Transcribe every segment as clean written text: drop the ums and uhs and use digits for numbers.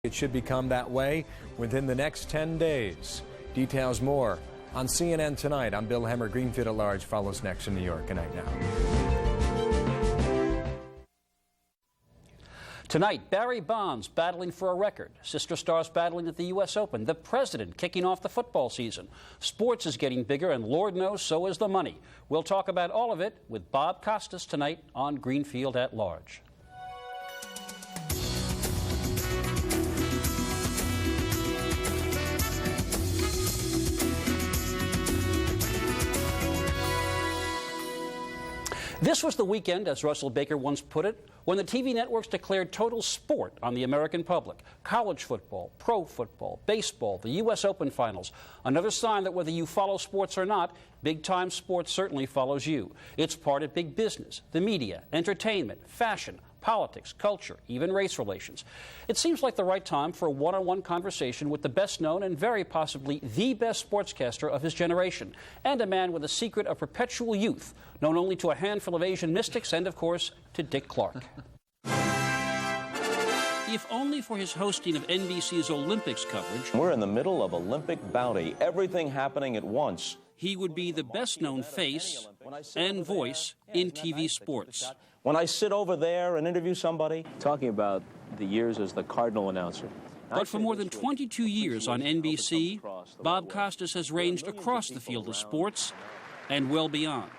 It should become that way within the next 10 days. Details more on CNN Tonight. I'm Bill Hemmer. Greenfield at Large follows next in New York. Good night now. Tonight, Barry Bonds battling for a record. Sister stars battling at the U.S. Open. The president kicking off the football season. Sports is getting bigger, and Lord knows so is the money. We'll talk about all of it with Bob Costas tonight on Greenfield at Large. This was the weekend, as Russell Baker once put it, when the TV networks declared total sport on the American public. College football, pro football, baseball, the U.S. Open finals. Another sign that whether you follow sports or not, big-time sports certainly follows you. It's part of big business, the media, entertainment, fashion, politics, culture, even race relations. It seems like the right time for a one-on-one conversation with the best-known and very possibly the best sportscaster of his generation, and a man with a secret of perpetual youth, known only to a handful of Asian mystics and, of course, to Dick Clark. If only for his hosting of NBC's Olympics coverage. We're in the middle of Olympic bounty, everything happening at once. He would be the best-known face and voice in TV sports. When I sit over there and interview somebody. Talking about the years as the Cardinal announcer. But for more than 22 years on NBC, Bob Costas has ranged across the field of sports and well beyond.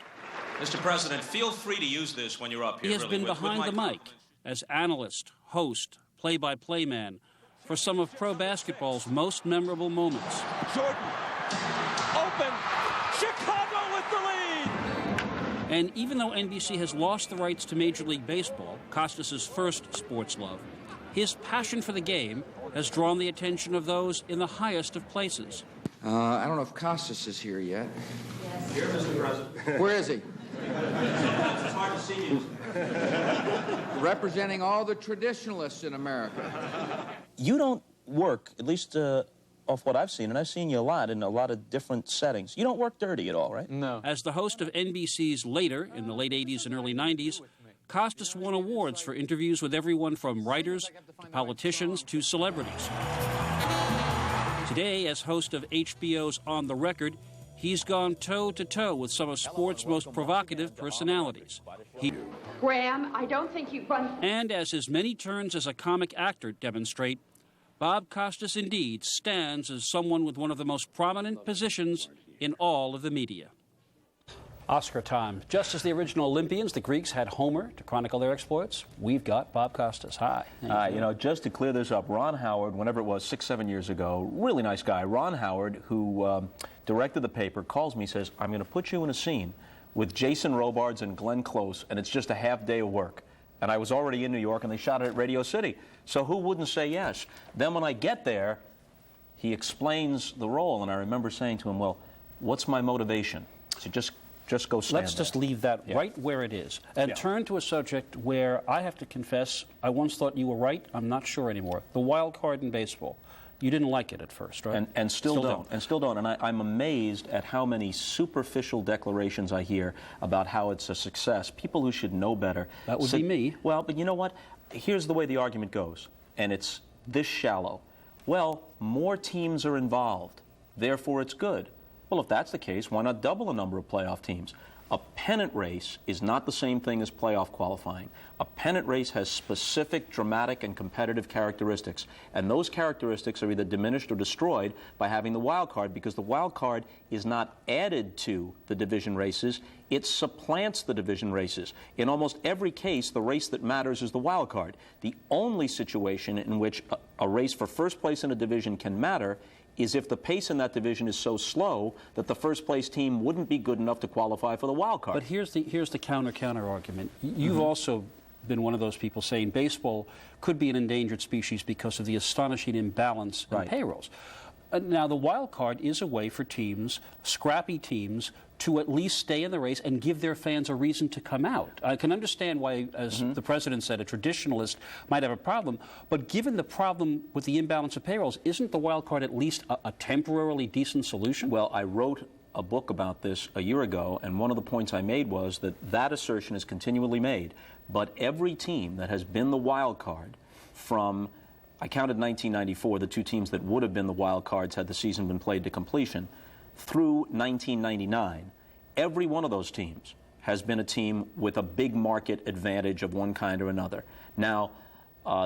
Mr. President, feel free to use this when you're up here. He has been behind the mic as analyst, host, play-by-play man for some of pro basketball's most memorable moments. Jordan, open, Chicago with the lead! And even though NBC has lost the rights to Major League Baseball, Costas's first sports love, his passion for the game has drawn the attention of those in the highest of places. I don't know if Costas is here yet. Yes. Here, Mr. President. Where is he? It's hard to see you. Representing all the traditionalists in America. You don't work, at least off what I've seen, and I've seen you a lot in a lot of different settings. You don't work dirty at all, right? No. As the host of NBC's later, in the late 80s and early 90s, Costas won awards for interviews with everyone from writers to politicians to celebrities. Today, as host of HBO's On the Record, he's gone toe-to-toe with some of sports' most provocative personalities. Graham, I don't think you run... And as his many turns as a comic actor demonstrate, Bob Costas indeed stands as someone with one of the most prominent positions in all of the media. Oscar time. Just as the original Olympians, the Greeks, had Homer to chronicle their exploits, we've got Bob Costas. Hi. You know, just to clear this up, Ron Howard, whenever it was, 6-7 years ago, really nice guy, Ron Howard, who directed the paper, calls me, says, I'm going to put you in a scene with Jason Robards and Glenn Close, and it's just a half day of work. And I was already in New York, and they shot it at Radio City. So who wouldn't say yes? Then when I get there, he explains the role, and I remember saying to him, well, what's my motivation? So just go stand Let's just leave that right where it is and turn to a subject where I have to confess I once thought you were right. I'm not sure anymore. The wild card in baseball. You didn't like it at first, right? And still don't. And still don't. And I'm amazed at how many superficial declarations I hear about how it's a success. People who should know better. That would be me. Well, but you know what? Here's the way the argument goes, and it's this shallow. Well, more teams are involved, therefore it's good. Well, if that's the case, why not double the number of playoff teams? A pennant race is not the same thing as playoff qualifying. A pennant race has specific dramatic and competitive characteristics, and those characteristics are either diminished or destroyed by having the wild card, because the wild card is not added to the division races, it supplants the division races. In almost every case, the race that matters is the wild card. The only situation in which a race for first place in a division can matter is if the pace in that division is so slow that the first place team wouldn't be good enough to qualify for the wild card. But here's the counter argument. You've also been one of those people saying baseball could be an endangered species because of the astonishing imbalance in payrolls. Now, the wild card is a way for teams, scrappy teams, to at least stay in the race and give their fans a reason to come out. I can understand why, as the president said, a traditionalist might have a problem, but given the problem with the imbalance of payrolls, isn't the wild card at least a temporarily decent solution? Well, I wrote a book about this a year ago, and one of the points I made was that assertion is continually made, but every team that has been the wild card from I counted 1994, the two teams that would have been the wild cards had the season been played to completion, through 1999, every one of those teams has been a team with a big market advantage of one kind or another. Now,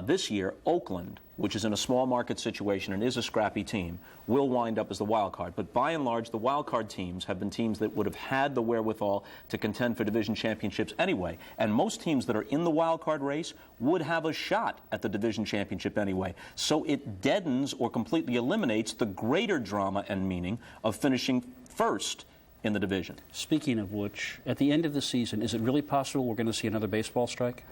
this year, Oakland, which is in a small market situation and is a scrappy team, will wind up as the wild card. But by and large, the wild card teams have been teams that would have had the wherewithal to contend for division championships anyway. And most teams that are in the wild card race would have a shot at the division championship anyway. So it deadens or completely eliminates the greater drama and meaning of finishing first in the division. Speaking of which, at the end of the season, is it really possible we're going to see another baseball strike?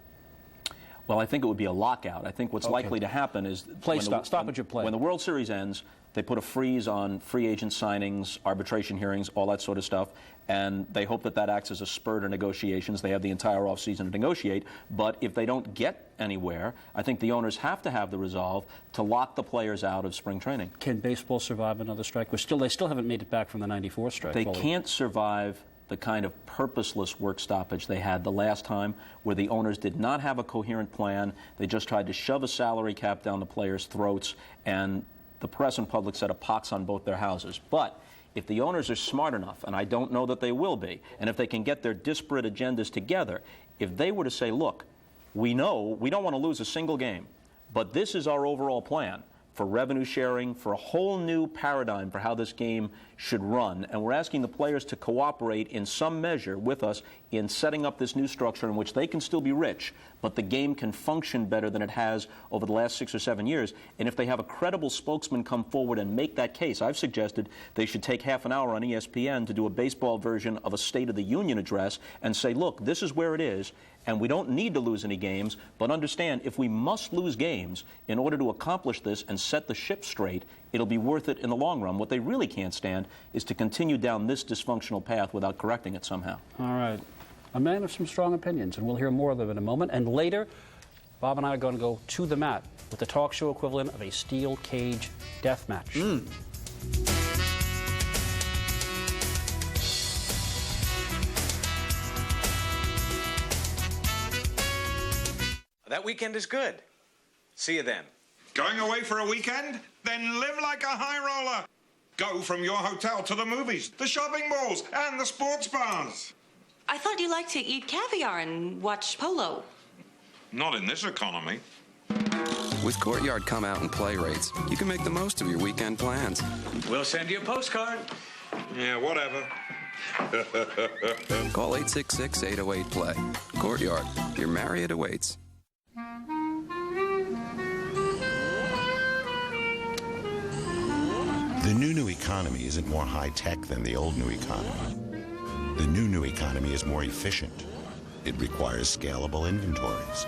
Well, I think it would be a lockout. I think what's likely to happen is stoppage of play. When the World Series ends, they put a freeze on free agent signings, arbitration hearings, all that sort of stuff, and they hope that that acts as a spur to negotiations. They have the entire offseason to negotiate, but if they don't get anywhere, I think the owners have to have the resolve to lock the players out of spring training. Can baseball survive another strike? They still haven't made it back from the '94 strike. They can't survive the kind of purposeless work stoppage they had the last time, where the owners did not have a coherent plan. They just tried to shove a salary cap down the players' throats, and the press and public set a pox on both their houses. But if the owners are smart enough, and I don't know that they will be, and if they can get their disparate agendas together, if they were to say, look, we know we don't want to lose a single game, but this is our overall plan for revenue sharing, for a whole new paradigm for how this game should run. And we're asking the players to cooperate in some measure with us in setting up this new structure in which they can still be rich, but the game can function better than it has over the last 6 or 7 years. And if they have a credible spokesman come forward and make that case, I've suggested they should take half an hour on ESPN to do a baseball version of a State of the Union address and say, look, this is where it is, and we don't need to lose any games, but understand if we must lose games in order to accomplish this and set the ship straight, it'll be worth it in the long run. What they really can't stand is to continue down this dysfunctional path without correcting it somehow. All right. A man of some strong opinions, and we'll hear more of them in a moment. And later, Bob and I are going to go to the mat with the talk show equivalent of a steel cage death match. That weekend is good. See you then. Going away for a weekend? Then live like a high roller. Go from your hotel to the movies, the shopping malls, and the sports bars. I thought you liked to eat caviar and watch polo. Not in this economy. With Courtyard Come Out and Play rates, you can make the most of your weekend plans. We'll send you a postcard. Yeah, whatever. Call 866-808-PLAY. Courtyard, your Marriott awaits. The new economy isn't more high-tech than the old new economy. The new economy is more efficient. It requires scalable inventories,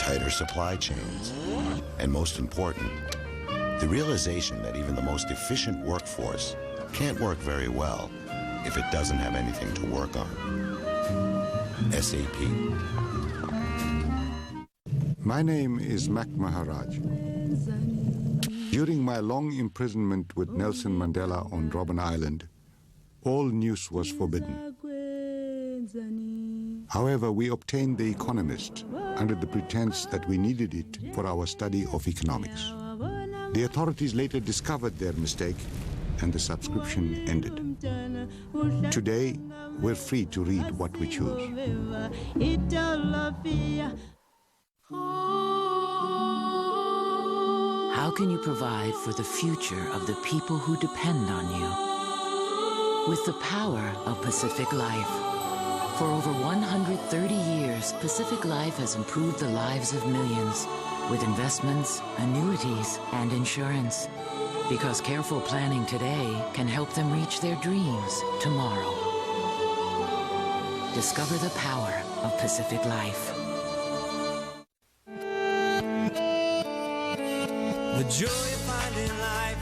tighter supply chains, and most important, the realization that even the most efficient workforce can't work very well if it doesn't have anything to work on. SAP. My name is Mac Maharaj. During my long imprisonment with Nelson Mandela on Robben Island, all news was forbidden. However, we obtained The Economist under the pretense that we needed it for our study of economics. The authorities later discovered their mistake and the subscription ended. Today, we're free to read what we choose. How can you provide for the future of the people who depend on you? With the power of Pacific Life. For over 130 years, Pacific Life has improved the lives of millions with investments, annuities, and insurance. Because careful planning today can help them reach their dreams tomorrow. Discover the power of Pacific Life. The joy you find in life,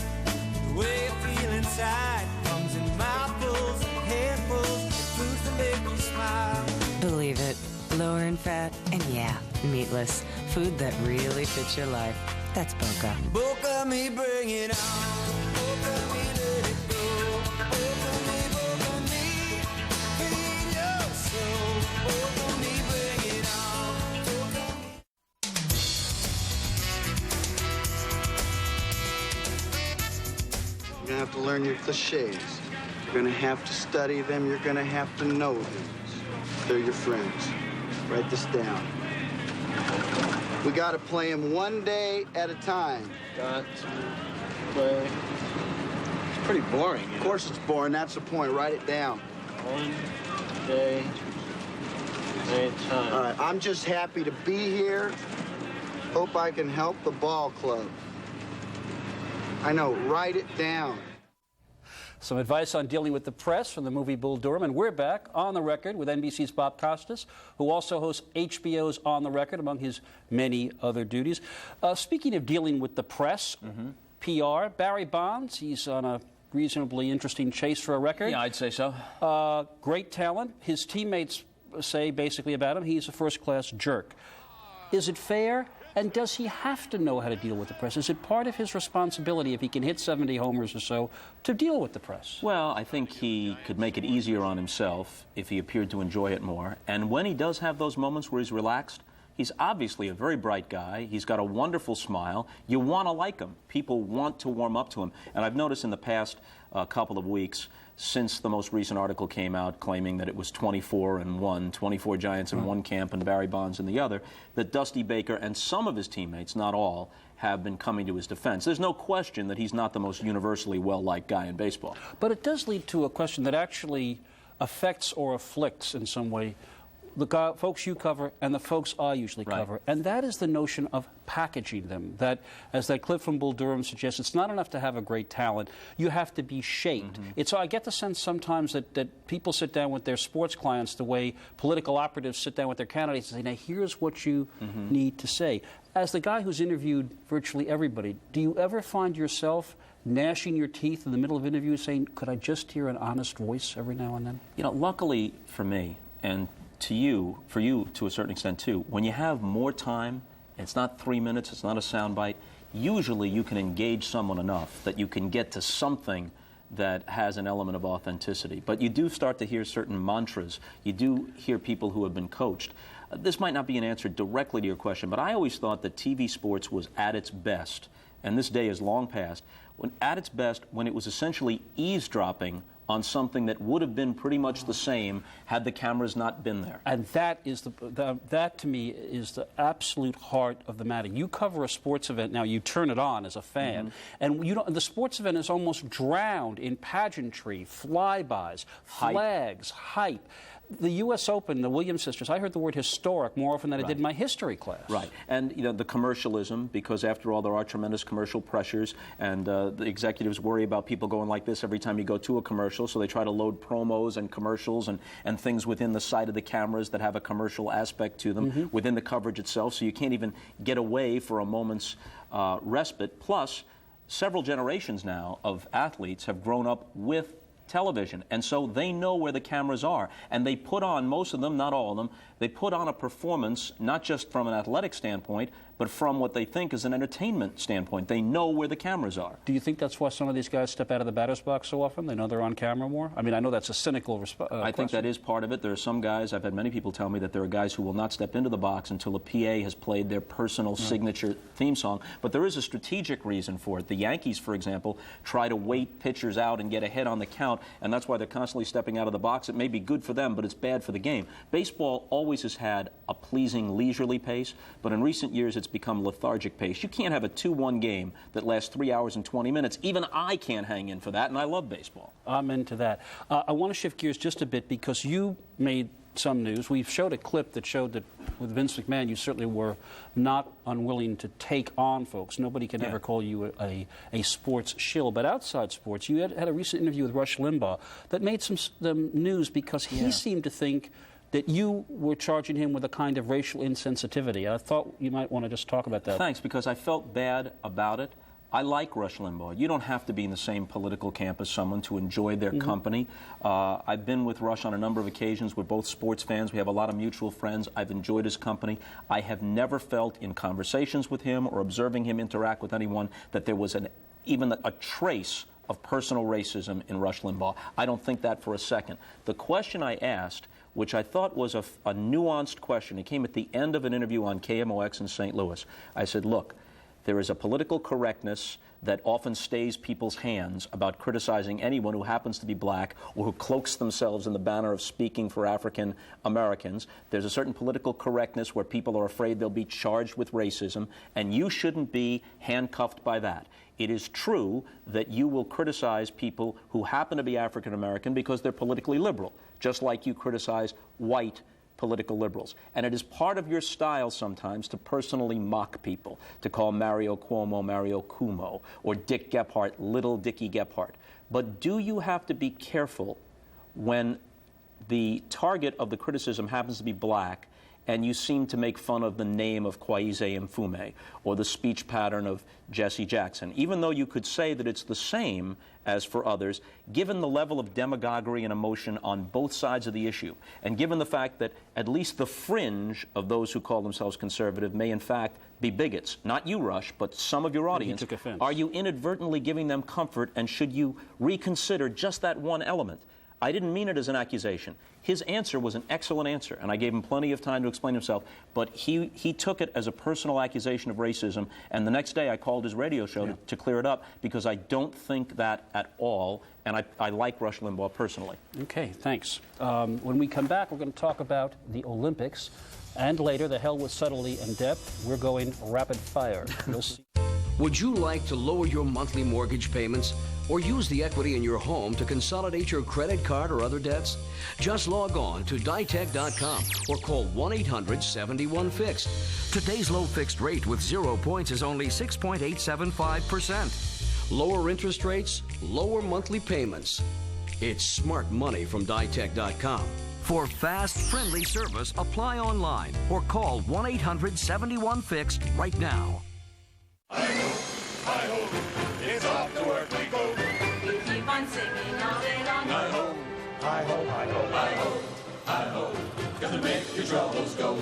the way you feel inside, comes in mouthfuls and handfuls of food to make you smile. Believe it, lower in fat, and yeah, meatless. Food that really fits your life. That's Boca. Boca me, bring it on. Boca me, let it go. Boca me, feed your soul. Boca me, bring it on. Boca me. You're gonna have to learn your cliches. You're gonna have to study them. You're gonna have to know them. They're your friends. Write this down. We gotta play them one day at a time. Got to play. It's pretty boring. Of course it's boring. That's the point. Write it down. One day at a time. All right, I'm just happy to be here. Hope I can help the ball club. I know, write it down. Some advice on dealing with the press from the movie Bull Durham. And we're back on the record with NBC's Bob Costas, who also hosts HBO's On the Record, among his many other duties. Speaking of dealing with the press, PR, Barry Bonds, he's on a reasonably interesting chase for a record. Yeah, I'd say so. Great talent. His teammates say basically about him, he's a first-class jerk. Is it fair? And does he have to know how to deal with the press? Is it part of his responsibility, if he can hit 70 homers or so, to deal with the press? Well, I think he could make it easier on himself if he appeared to enjoy it more. And when he does have those moments where he's relaxed, he's obviously a very bright guy. He's got a wonderful smile. You want to like him. People want to warm up to him. And I've noticed in the past couple of weeks, since the most recent article came out claiming that it was 24-1, 24 Giants in one camp and Barry Bonds in the other, that Dusty Baker and some of his teammates, not all, have been coming to his defense. There's no question that he's not the most universally well-liked guy in baseball. But it does lead to a question that actually affects or afflicts in some way the folks you cover and the folks I usually cover. And that is the notion of packaging them. That, as that clip from Bull Durham suggests, it's not enough to have a great talent. You have to be shaped. I get the sense sometimes that people sit down with their sports clients the way political operatives sit down with their candidates and say, now here's what you need to say. As the guy who's interviewed virtually everybody, do you ever find yourself gnashing your teeth in the middle of interviews saying, could I just hear an honest voice every now and then? You know, luckily for me, and for you to a certain extent too, when you have more time, it's not 3 minutes, it's not a soundbite, usually you can engage someone enough that you can get to something that has an element of authenticity. But you do start to hear certain mantras. You do hear people who have been coached. This might not be an answer directly to your question, but I always thought that TV sports was at its best, and this day is long past, at its best when it was essentially eavesdropping on something that would have been pretty much the same had the cameras not been there. And that is that to me is the absolute heart of the matter. You cover a sports event now, you turn it on as a fan, and the sports event is almost drowned in pageantry, flybys, flags, hype. The U.S. Open, the Williams sisters, I heard the word historic more often than I did in my history class. Right. And, you know, the commercialism, because after all, there are tremendous commercial pressures, and the executives worry about people going like this every time you go to a commercial, so they try to load promos and commercials and things within the side of the cameras that have a commercial aspect to them within the coverage itself, so you can't even get away for a moment's respite. Plus, several generations now of athletes have grown up with television, and so they know where the cameras are, and they put on, most of them, not all of them, they put on a performance not just from an athletic standpoint, but from what they think is an entertainment standpoint. They know where the cameras are. Do you think that's why some of these guys step out of the batter's box so often? They know they're on camera more? I mean, I know that's a cynical I think that is part of it. There are some guys, I've had many people tell me that there are guys who will not step into the box until a PA has played their personal signature theme song, but there is a strategic reason for it. The Yankees, for example, try to wait pitchers out and get ahead on the count, and that's why they're constantly stepping out of the box. It may be good for them, but it's bad for the game. Baseball always has had a pleasing, leisurely pace, but in recent years it's become lethargic pace. You can't have a 2-1 game that lasts 3 hours and 20 minutes. Even I can't hang in for that, and I love baseball. I'm into that. I want to shift gears just a bit because you made some news. We showed a clip that showed that with Vince McMahon, you certainly were not unwilling to take on folks. Nobody can ever call you a sports shill. But outside sports, you had a recent interview with Rush Limbaugh that made some news because he seemed to think that you were charging him with a kind of racial insensitivity. I thought you might want to just talk about that. Thanks, because I felt bad about it. I like Rush Limbaugh. You don't have to be in the same political camp as someone to enjoy their company. I've been with Rush on a number of occasions. We're both sports fans. We have a lot of mutual friends. I've enjoyed his company. I have never felt in conversations with him or observing him interact with anyone that there was even a trace of personal racism in Rush Limbaugh. I don't think that for a second. The question I asked, which I thought was a nuanced question, it came at the end of an interview on KMOX in St. Louis. I said, look, there is a political correctness that often stays people's hands about criticizing anyone who happens to be black or who cloaks themselves in the banner of speaking for African Americans. There's a certain political correctness where people are afraid they'll be charged with racism, and you shouldn't be handcuffed by that. It is true that you will criticize people who happen to be African American because they're politically liberal, just like you criticize white political liberals. And it is part of your style sometimes to personally mock people, to call Mario Cuomo Mario Cuomo, or Dick Gephardt Little Dickie Gephardt. But do you have to be careful when the target of the criticism happens to be black and you seem to make fun of the name of Kwaize Mfume or the speech pattern of Jesse Jackson, even though you could say that it's the same as for others, given the level of demagoguery and emotion on both sides of the issue, and given the fact that at least the fringe of those who call themselves conservative may in fact be bigots, not you, Rush, but some of your audience, took offense. Are you inadvertently giving them comfort, and should you reconsider just that one element? I didn't mean it as an accusation. His answer was an excellent answer, and I gave him plenty of time to explain himself, but he took it as a personal accusation of racism, and the next day I called his radio show to clear it up, because I don't think that at all, and I like Rush Limbaugh personally. Okay, thanks. When we come back, we're going to talk about the Olympics, and later, the hell with subtlety and depth. We're going rapid fire. You'll see. Would you like to lower your monthly mortgage payments or use the equity in your home to consolidate your credit card or other debts? Just log on to ditech.com or call 1-800-71-FIXED. Today's low fixed rate with 0 points is only 6.875%. Lower interest rates, lower monthly payments. It's smart money from ditech.com. For fast, friendly service, apply online or call 1-800-71-FIXED right now. Hi-ho, it's off to work we go. We keep on singing all day long. Hi-ho, hi-ho, hi-ho, hi-ho, hi-ho, gonna make your troubles go.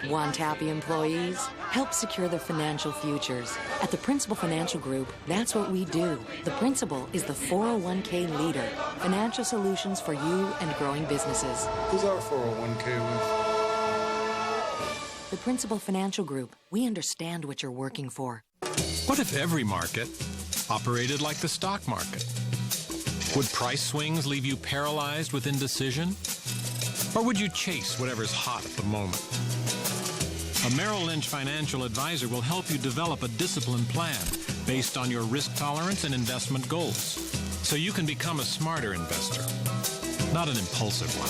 Want happy employees? Help secure their financial futures. At the Principal Financial Group, that's what we do. The Principal is the 401k leader. Financial solutions for you and growing businesses. Who's our 401k with? The Principal Financial Group. We understand what you're working for. What if every market operated like the stock market? Would price swings leave you paralyzed with indecision? Or would you chase whatever's hot at the moment? A Merrill Lynch financial advisor will help you develop a disciplined plan based on your risk tolerance and investment goals, so you can become a smarter investor, not an impulsive one.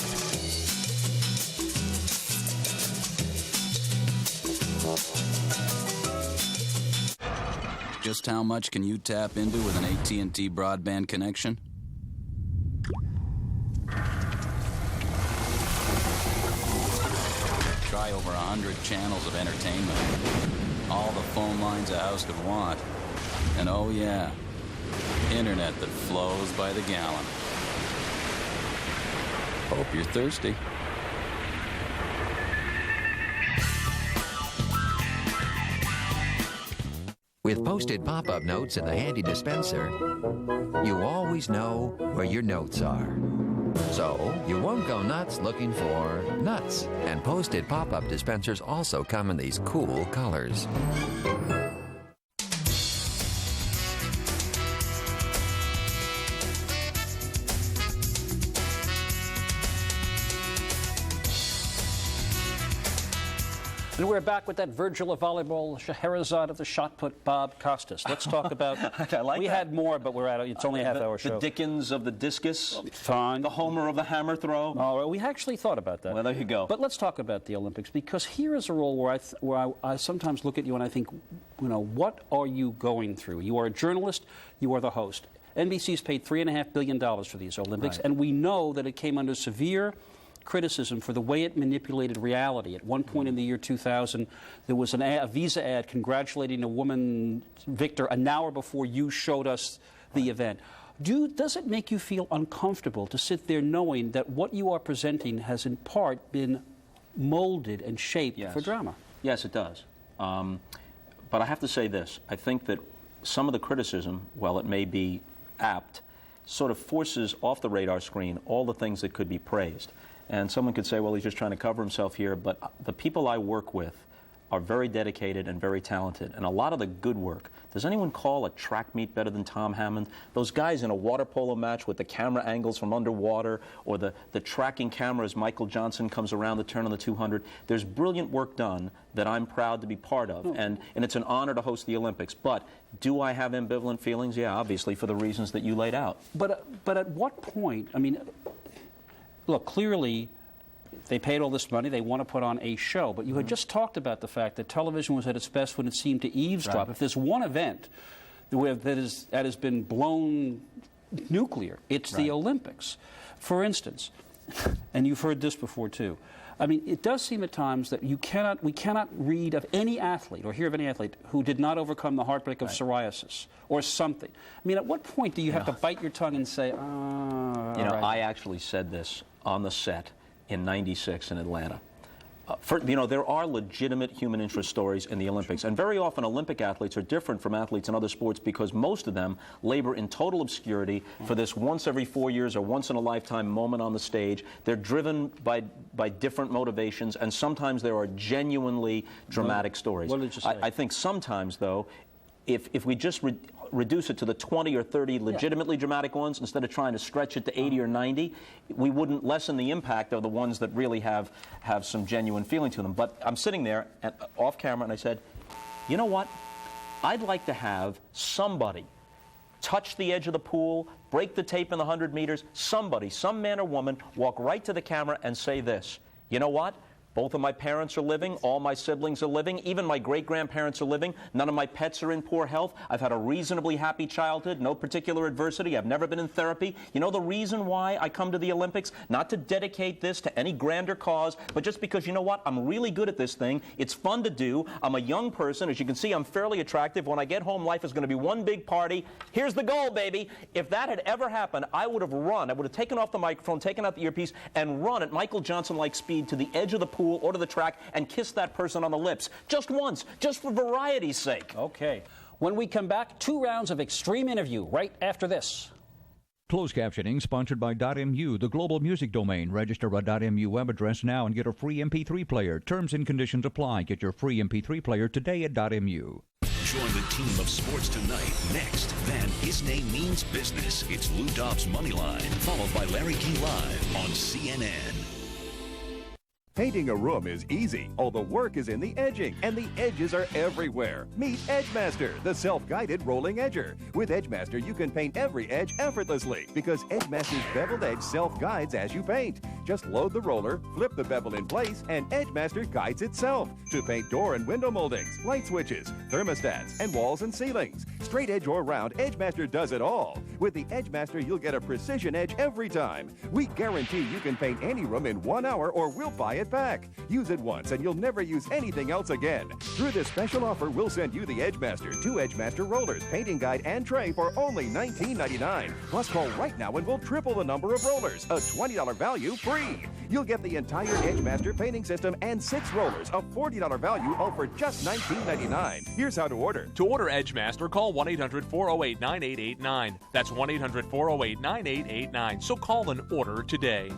Just how much can you tap into with an AT&T broadband connection? Try over 100 channels of entertainment. All the phone lines a house could want. And oh yeah, internet that flows by the gallon. Hope you're thirsty. With posted pop-up notes in the handy dispenser, you always know where your notes are. So you won't go nuts looking for nuts. And posted pop-up dispensers also come in these cool colors. And we're back with that Virgil of volleyball, Scheherazade of the shot put, Bob Costas. Let's talk about. I like we that. had more, but we're at. It's only a half-hour show. The Dickens of the discus. Fine. The Homer of the hammer throw. Oh, we actually thought about that. Well, there you go. But let's talk about the Olympics, because here is a role where I sometimes look at you and I think, what are you going through? You are a journalist. You are the host. NBC's paid $3.5 billion for these Olympics, Right. and we know that it came under severe criticism for the way it manipulated reality. At one point in the year 2000, there was a Visa ad congratulating a woman victor an hour before you showed us the event. Does it make you feel uncomfortable to sit there knowing that what you are presenting has in part been molded and shaped for drama? Yes, it does. But I have to say this. I think that some of the criticism, while it may be apt, sort of forces off the radar screen all the things that could be praised. And someone could say, well, he's just trying to cover himself here, but the people I work with are very dedicated and very talented, and a lot of the good work. Does anyone call a track meet better than Tom Hammond? Those guys in a water polo match with the camera angles from underwater, or the tracking camera as Michael Johnson comes around the turn on the 200. There's brilliant work done that I'm proud to be part of, and it's an honor to host the Olympics. But do I have ambivalent feelings? Yeah, obviously, for the reasons that you laid out. But at what point, I mean, look, clearly they paid all this money, they want to put on a show, but you had just talked about the fact that television was at its best when it seemed to eavesdrop. Right. If there's one event that has been blown nuclear, it's the Olympics. For instance, and you've heard this before too, I mean, it does seem at times that we cannot read of any athlete or hear of any athlete who did not overcome the heartbreak of psoriasis or something. I mean, at what point do you have to bite your tongue and say, I actually said this on the set in '96 in Atlanta. There are legitimate human interest stories in the Olympics, and very often Olympic athletes are different from athletes in other sports because most of them labor in total obscurity for this once every 4 years or once in a lifetime moment on the stage. They're driven by different motivations, and sometimes there are genuinely dramatic stories. What did you say? I think sometimes, though, if we just reduce it to the 20 or 30 legitimately dramatic ones instead of trying to stretch it to 80 or 90, we wouldn't lessen the impact of the ones that really have some genuine feeling to them. But I'm sitting there off camera and I said, you know what? I'd like to have somebody touch the edge of the pool, break the tape in the 100 meters, somebody, some man or woman, walk right to the camera and say this, you know what? Both of my parents are living, all my siblings are living, even my great-grandparents are living, none of my pets are in poor health, I've had a reasonably happy childhood, no particular adversity, I've never been in therapy. You know the reason why I come to the Olympics? Not to dedicate this to any grander cause, but just because, you know what, I'm really good at this thing, it's fun to do, I'm a young person, as you can see I'm fairly attractive, when I get home life is going to be one big party, here's the goal, baby. If that had ever happened, I would have run, I would have taken off the microphone, taken out the earpiece, and run at Michael Johnson-like speed to the edge of the pool or to the track and kiss that person on the lips. Just once, just for variety's sake. Okay. When we come back, 2 rounds of extreme interview right after this. Closed captioning sponsored by .mu, the global music domain. Register a .mu web address now and get a free MP3 player. Terms and conditions apply. Get your free MP3 player today at .mu. Join the team of sports tonight. Next, then His Name Means Business. It's Lou Dobbs Moneyline, followed by Larry King Live on CNN. Painting a room is easy. All the work is in the edging, and the edges are everywhere. Meet EdgeMaster, the self-guided rolling edger. With EdgeMaster, you can paint every edge effortlessly because EdgeMaster's beveled edge self-guides as you paint. Just load the roller, flip the bevel in place, and EdgeMaster guides itself to paint door and window moldings, light switches, thermostats, and walls and ceilings. Straight edge or round, EdgeMaster does it all. With the EdgeMaster, you'll get a precision edge every time. We guarantee you can paint any room in 1 hour or we'll buy it back. Use it once and you'll never use anything else again. Through this special offer, we'll send you the EdgeMaster, 2 EdgeMaster rollers, painting guide, and tray for only $19.99. Plus, call right now and we'll triple the number of rollers, a $20 value free. You'll get the entire EdgeMaster painting system and 6 rollers, a $40 value, all for just $19.99. Here's how to order. To order EdgeMaster, call 1-800-408-9889. That's 1-800-408-9889. So call and order today.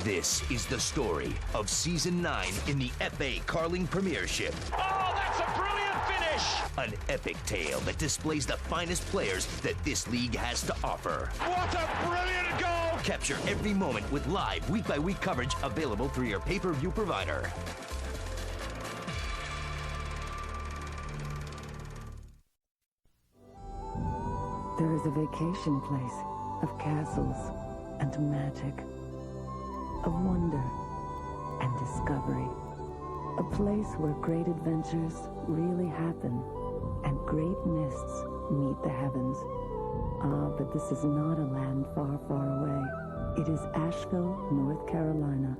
This is the story of Season 9 in the FA Carling Premiership. Oh, that's a brilliant finish! An epic tale that displays the finest players that this league has to offer. What a brilliant goal! Capture every moment with live week-by-week coverage available through your pay-per-view provider. There is a vacation place of castles and magic, of wonder and discovery. A place where great adventures really happen and great mists meet the heavens. Ah, but this is not a land far, far away. It is Asheville, North Carolina,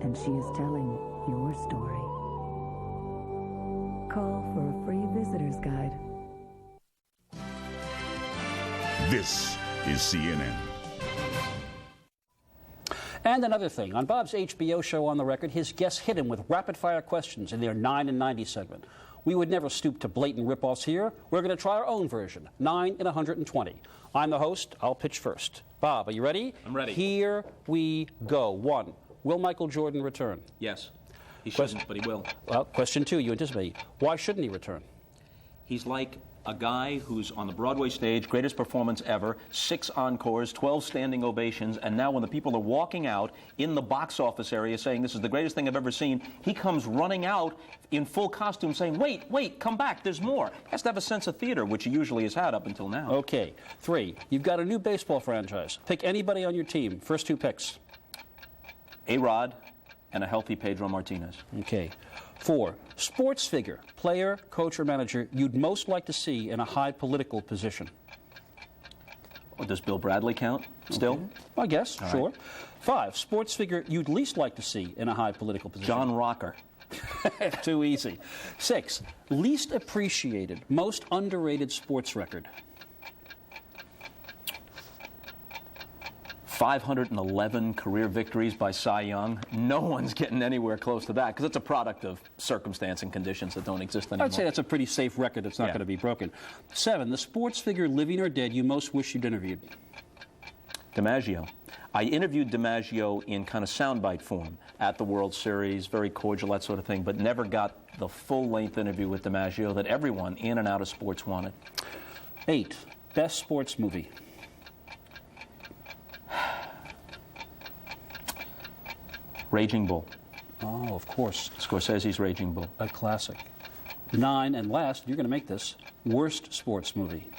and she is telling your story. Call for a free visitor's guide. This is CNN. And another thing, on Bob's HBO show On the Record, his guests hit him with rapid-fire questions in their 9 and 90 segment. We would never stoop to blatant ripoffs here. We're going to try our own version, 9 in 120. I'm the host. I'll pitch first. Bob, are you ready? I'm ready. Here we go. 1. Will Michael Jordan return? Yes. He shouldn't, but he will. Well, question 2, you anticipate. Why shouldn't he return? He's like a guy who's on the Broadway stage, greatest performance ever, 6 encores, 12 standing ovations, and now when the people are walking out in the box office area saying this is the greatest thing I've ever seen, he comes running out in full costume saying, wait, come back, there's more. He has to have a sense of theater, which he usually has had up until now. Okay. 3, you've got a new baseball franchise. Pick anybody on your team. First 2 picks. A-Rod and a healthy Pedro Martinez. Okay. 4, sports figure, player, coach, or manager you'd most like to see in a high political position. Oh, does Bill Bradley count still? Okay. I guess, All sure. right. 5, sports figure you'd least like to see in a high political position. John Rocker. Too easy. 6, least appreciated, most underrated sports record. 511 career victories by Cy Young. No one's getting anywhere close to that because it's a product of circumstance and conditions that don't exist anymore. I'd say that's a pretty safe record that's not going to be broken. 7, the sports figure, living or dead, you most wish you'd interviewed. DiMaggio. I interviewed DiMaggio in kind of soundbite form at the World Series, very cordial, that sort of thing, but never got the full-length interview with DiMaggio that everyone in and out of sports wanted. 8, best sports movie. Raging Bull. Oh, of course. Scorsese's Raging Bull. A classic. 9, and last, you're going to make this, worst sports movie.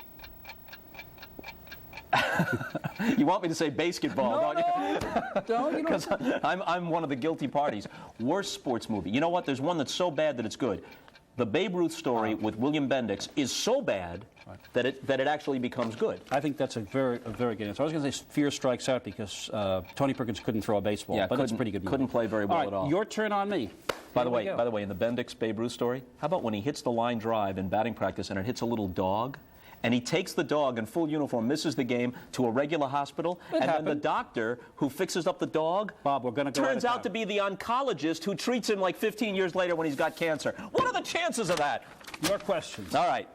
You want me to say basketball, No, don't you? Don't you? Because I'm one of the guilty parties. Worst sports movie. You know what? There's one that's so bad that it's good. The Babe Ruth story with William Bendix is so bad that it actually becomes good. I think that's a very good answer. I was going to say Fear Strikes Out because Tony Perkins couldn't throw a baseball, Yeah, but that's a pretty good movie. Couldn't play very well at all. Your turn on me. By the way, in the Bendix Babe Ruth story, how about when he hits the line drive in batting practice and it hits a little dog? And he takes the dog in full uniform, misses the game to a regular hospital, then the doctor who fixes up the dog Bob, we're gonna go turns out to be the oncologist who treats him like 15 years later when he's got cancer. What are the chances of that? Your questions. All right.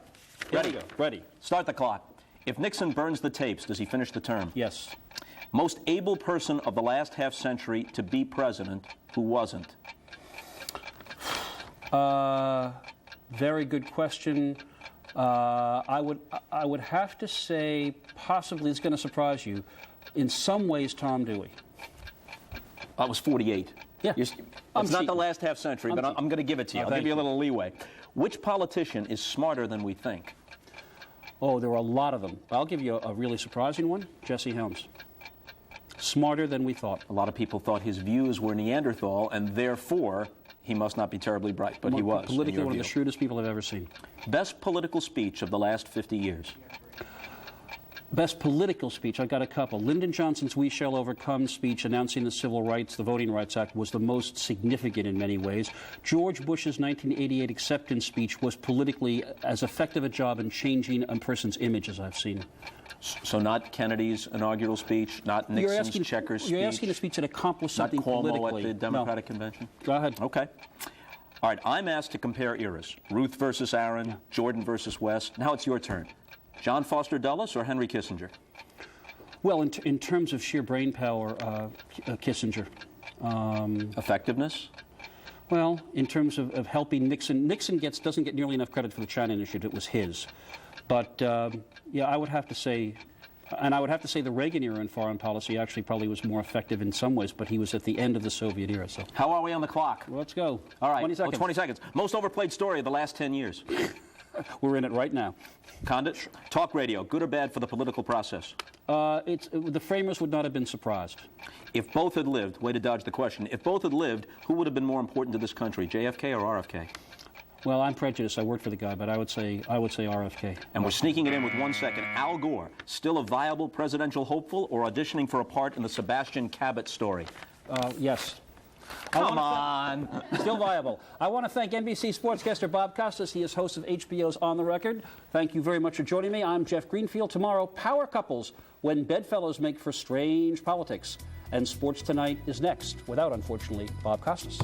Ready? Here we go. Ready. Start the clock. If Nixon burns the tapes, does he finish the term? Yes. Most able person of the last half century to be president who wasn't? Very good question. I would have to say, possibly, it's going to surprise you, in some ways, Tom Dewey. That was 48. Yeah. It's not the last half century, but I'm going to give it to you. I'll give you a little leeway. Which politician is smarter than we think? Oh, there are a lot of them. I'll give you a really surprising one. Jesse Helms. Smarter than we thought. A lot of people thought his views were Neanderthal, and therefore he must not be terribly bright, but he was. Politically one of the shrewdest people I've ever seen. Best political speech of the last 50 years? Best political speech, I've got a couple. Lyndon Johnson's We Shall Overcome speech announcing the Civil Rights, the Voting Rights Act, was the most significant in many ways. George Bush's 1988 acceptance speech was politically as effective a job in changing a person's image as I've seen. So not Kennedy's inaugural speech, not Nixon's checkers speech? You're asking a speech that accomplished something politically. Not Cuomo at the Democratic Convention? Go ahead. Okay. All right, I'm asked to compare eras. Ruth versus Aaron, Jordan versus West. Now it's your turn. John Foster Dulles or Henry Kissinger? Well, in terms of sheer brain power, Kissinger. Effectiveness? Well, in terms of helping Nixon doesn't get nearly enough credit for the China Initiative. It was his. But, yeah, I would have to say, and I would have to say the Reagan era in foreign policy actually probably was more effective in some ways, but he was at the end of the Soviet era. So how are we on the clock? Let's go. All right. 20 seconds. Well, 20 seconds. Most overplayed story of the last 10 years? We're in it right now. Condit, talk radio, good or bad for the political process? The framers would not have been surprised. If both had lived, way to dodge the question, if both had lived, who would have been more important to this country, JFK or RFK? Well, I'm prejudiced. I worked for the guy, but I would say RFK. And we're sneaking it in with 1 second. Al Gore, still a viable presidential hopeful or auditioning for a part in the Sebastian Cabot story? Yes. Come on. Still viable. I want to thank NBC sportscaster Bob Costas. He is host of HBO's On the Record. Thank you very much for joining me. I'm Jeff Greenfield. Tomorrow, power couples when bedfellows make for strange politics. And Sports Tonight is next, without, unfortunately, Bob Costas.